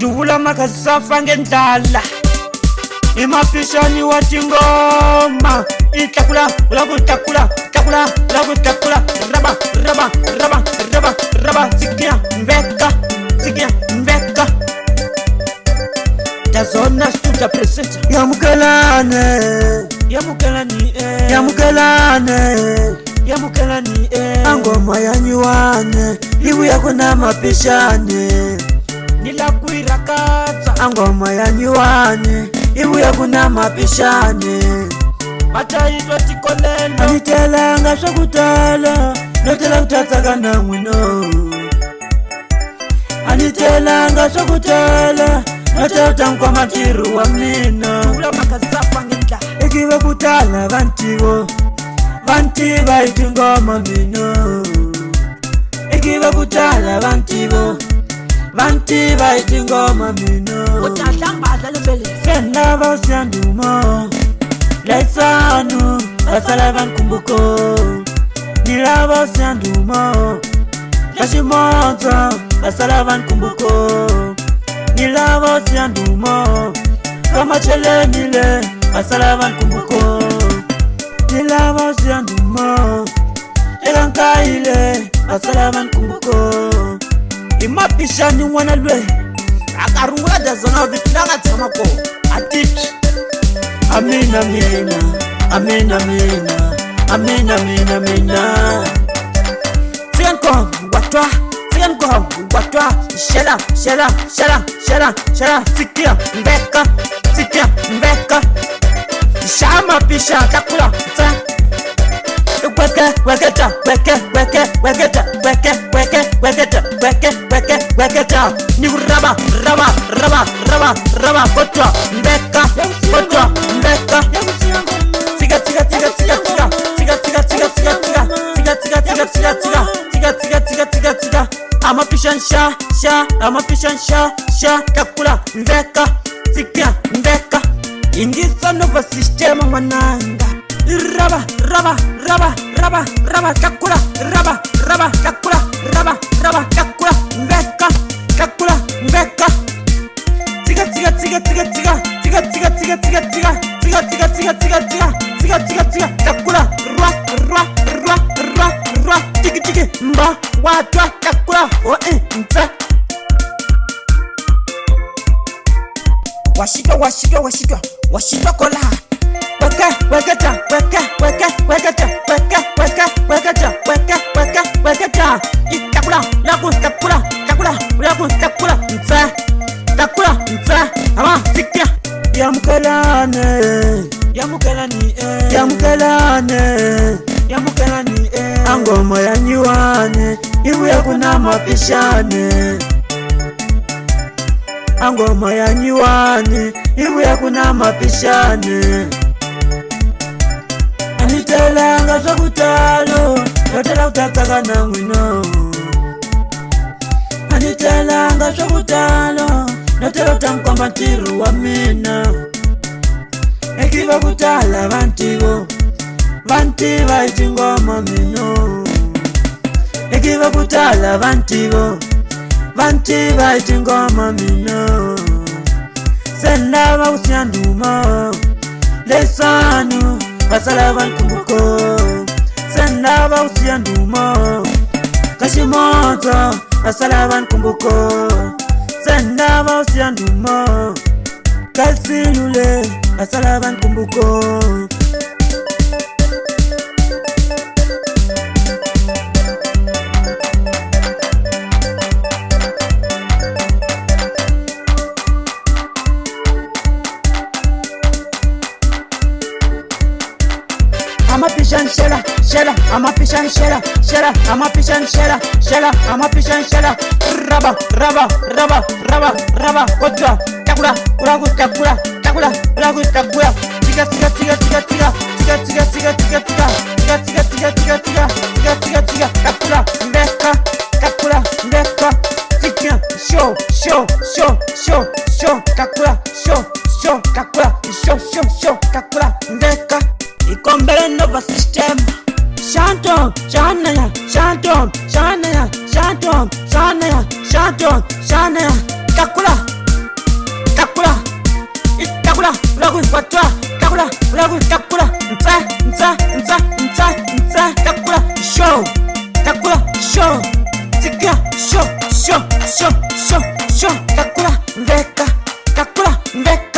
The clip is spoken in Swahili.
Duvula makasafa ngendala imapishani watingoma itakula ulakutakula takula ulakutakula raba raba raba raba raba sikia mbeka tazona stuta presenta yamukelani angoma yanyuane ibu yakuna mapishani nilakuirakatsa angoma yanyuane ibu yakuna mapishani mataitwa tikolelo anitelanga shakutala notela kutatsaka na mwino anitelanga shakutala notela tankwa matiru wa mnino ula makazafa ngenda ikiwe kutala vantiba itingoma mino ikiwe kutala vantiba itingoma mino utatambadla lebele senaba usiandumo laisanu basala vankumbuko nilaba usiandumo kashimonza basala vankumbuko nilaba usiandumo kamachelenile basala vankumbuko nilaba usiandumo elankaile basala vankumbuko imapishani mwana lwe akarungula dazana vitulanga tsamako atiki amina siganko watwa shela sikia mbeka shama pisha takula tsa weketa ni raba kotwa mbeka tiga amapishan sha takula mbeka tikia mbeka ingisa nova system mananga raba takula takula mbeka tiga takula tigi mba watwa takula nta washika kola weketa itakula nta ama sikia yamukelani angoma yanyuane ibu yakuna mapishane angoma yanyuane ibu yakuna mapishane anitelanga shakutalo notela kutatsaka na mwino anitelanga shakutalo notela tankwa matiru wa mina ekiva kutala vantiba itingoma mino ekiva kutala vantiba itingoma mino senaba usiandumo lesanu basala vankumbuko senaba usiandumo kashimoto basala vankumbuko senaba usiandumo kalsilule basala vankumbuko amapishan shela raba kotwa takula tiga takula mbeka tiga show takula mbeka ikombele nova system shantom shanaya takula show, takula show, sikia show, show, show, show, show, takula mbeka, takula mbeka.